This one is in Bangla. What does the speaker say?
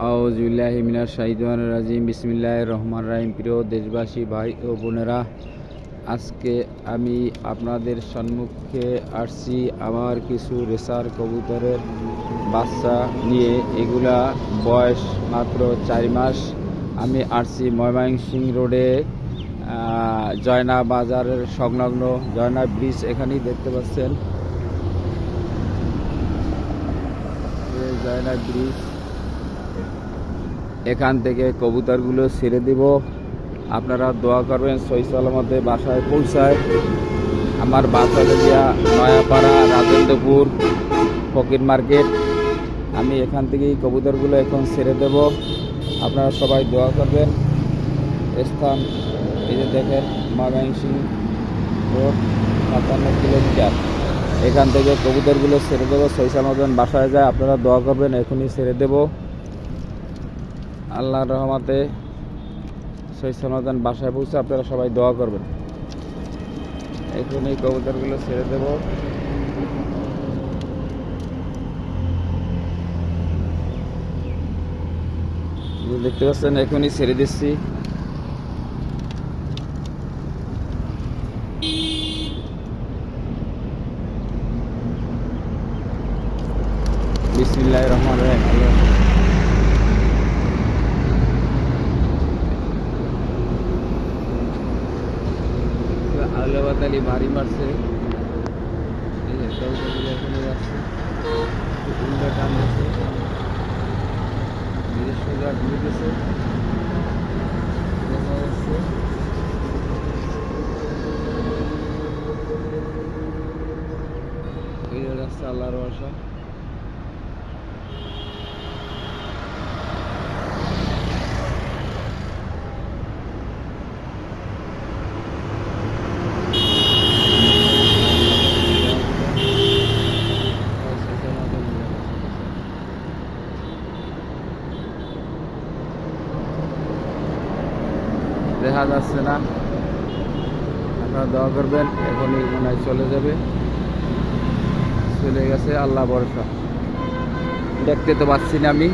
আউযুবিল্লাহি মিনাশ শাইতানির রাজিম। বিসমিল্লাহির রহমানির রহিম। প্রিয় দেশবাসী, ভাই ও বোনেরা, আজকে আমি আপনাদের সম্মুখে আসছি আমার কিছু রেসার কবুতরের বাচ্চা নিয়ে। এগুলা বয়স মাত্র 4 মাস। আমি আসছি ময়মনসিংহ রোডে জয়না বাজারের সংলগ্ন জয়না ব্রিজ, এখানেই দেখতে পাচ্ছেন জয়না ব্রিজ। এখান থেকে কবুতরগুলো ছেড়ে দিব। আপনারা দোয়া করবেন সহি সালামতে বাসায় পৌঁছায়। আমার বাসা দিয়া নয়াপাড়া, রাজেন্দ্রপুর, ফকির মার্কেট। আমি এখান থেকেই কবুতরগুলো এখন ছেড়ে দেব। আপনারা সবাই দোয়া করবেন। স্থান এই যে দেখেন, ময়মনসিংহ রোড 57 কিলোমিটার। এখান থেকে কবুতরগুলো ছেড়ে দেবো, সহি সালামতে বাসায় যায়। আপনারা দোয়া করবেন, এখনই ছেড়ে দেব। আল্লাহর রহমতে সহি সালামতে বাসায় পৌঁছে আপনারা সবাই দোয়া করবেন। এখনই কবুতরগুলো ছেড়ে দেব। দেখতে পাচ্ছেন, এখনই ছেড়ে দিচ্ছি। বিসমিল্লাহির রহমানির রহিম। আল্লাহবাতালি ভারী মারছে। এই যে কবুতরগুলো এখানে যাচ্ছে, উল্টা টানতেছে, ধীরে সোজা ঘুরতেছে, দেখা যাচ্ছে। এই যে যাচ্ছে আল্লাহর বাসা। দেখা যাচ্ছে না, আপনারা দোয়া করবেন। এখনই মনে হয় চলে যাবে, চলে গেছে। আল্লাহ ভরসা, দেখতে তো পাচ্ছি না আমি।